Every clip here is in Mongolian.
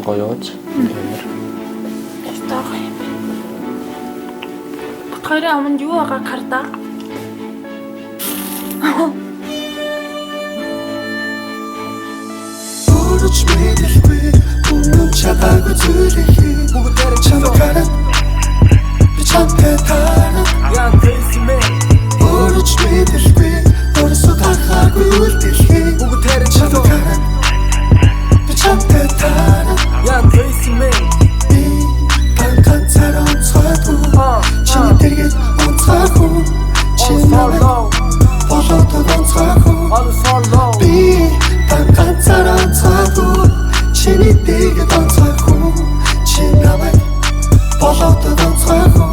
гоёуч амар. Стах юм. Батхаараа аманд юу байгаа картаа? Өөрөж мэдэлгүй өмнө чадаагүй зүйлийг бүгдээр чамаараа би чамтай таарна. Ян тэсмэ өөрөж мэдэлгүй өөрөөсөө гаргаагүй үйлдэлийг бүгдээр чамаараа би чамтай таарна. Ян тэсмэ ганцаараа онцгойгүй чиний дэргэд онцгойгүй чиний болоод онцгойгүй би ганцаараа онцгойгүй чиний дэргэд онцгойгүй чиний болоод онцгойгүй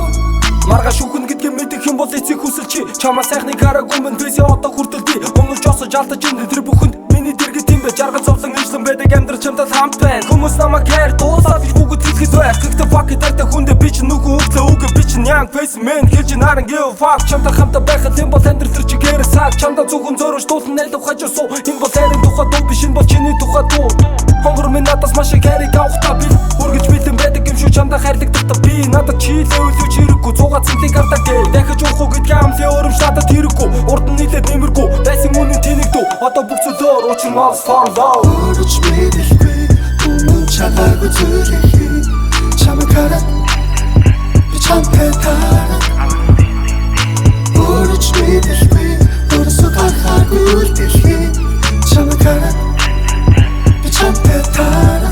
маргааш үхэн гэдгийг мэдэх юм бол эцэг хүсэл чи чамаа сайхныг хараагүй мэн дэсээ одоо хүртэл би өмнөж осож алдаж энэ тэр бүхэнд миний дэргэд юм бэ жаргал зовлон ижлэн байдаг амьдрал чамтай хамт байна хүмүүс намайг хайр дуусаад их бүгд хэлэхэд байх гэхдээ fuck it хүндэ би ч нүгэн өглөө үгээ би ч young face man хэлж наран give fuck чамтай хамтаа байхад юм бол амьдрал төр чигээр саг чамтай зөвхөн зөрөж дуулан нэлээд хажуусуу энэ бол хайрын тухай дуу биш энэ бол чиний тухай дуу хонгор минь надаас маш их хайрыг авахтаа би үргэлж бэлэн байдаг юм шүү чамтай хайрлагдахдаа би надад чийлээ үлээж хэрэггүй цугаа цэнтийг ардаа гээ дахиж уухгүй гэдгээ амлын өрөмж надад хэрэггүй урд нь нийлээд нэмэргүй байсан үнэн тэнэг дүү одоо бүх зүйлөөр учир мал follow өөрөж мэдэлгүй өмнө чадаагүй зүйлийг чамаараа би чамтай таарна өөрөж мэдэлгүй өөрөөсөө гаргаагүй үйлдэлийг чамаараа би чамтай таарна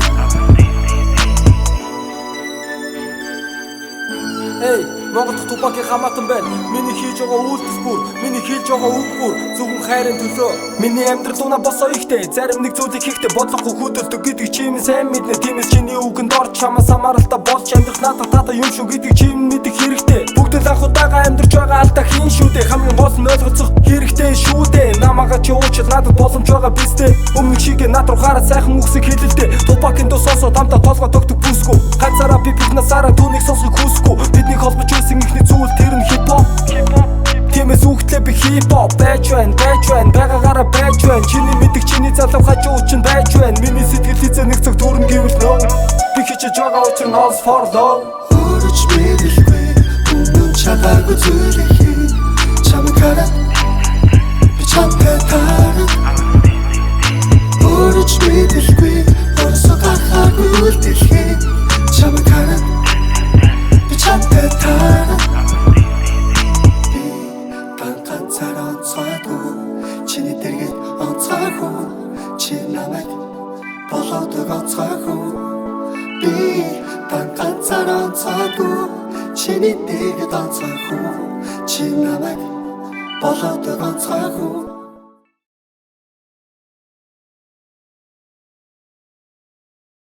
Эй, Монгол дахь Тупакийн хамаатан байна. Миний хийж байгаа үйлдэл бүр, миний хийж байгаа үг бүр зөвхөн хайрын төлөө. Миний амьдрал унаа босоо ихтэй, зарим нэг зүйлийг хийхдээ бодлохгүй хөдөлдөг гэдэг чи минь сайн мэднэ. Тиймээс чиний үгэнд орч чамаас хамааралтай болж амьдрах надад тата юм шүү гэдэг чи минь мэдэх хэрэгтэй. Бүгд л анх удаага амьдарч байгаа алдаа хийн шүү дээ. Хамгийн гол нь ойлгоцох хэрэгтэй шүү дээ. Намаага чи уучил надад боломж байгаа биз дээ. Өмнө чигээ над руу хараад сайхан үгсийг хэлэлдэ. Тупакийн дуу сонсоод хамтаа толгой тогтдог бүсгүй. Ганцаараа би биднасаараа түүнийг сонсох хүсэхгүй. Бидний холбож байсан ихний зүйл тэр нь хипхоп. Тиймээс үгтлээ би хипхоп байж байна байгаагаараа байж байна. Чиний мэдих чиний залуу хажуу чинь байж байна. Миний сэтгэл хизээ нэг цаг төрн гэвэл нөө. Би хичээж байгаа учир нь all for love. Өөрөж мэдэлгүй өмнө чадаагүй зүйлийг чамаараа би чамтай таарна. Өөрөж мэдэлгүй өөрөөсөө гаргаагүй үйлдэлийг чамаараа би чамтай таарна. Ганцаараа онцгойгүй чиний дэргэд онцгойгүй чи намайг болоод онцгойгүй би ганцаараа онцгойгүй чиний дэргэд онцгойгүй чи намайг болоод онцгойгүй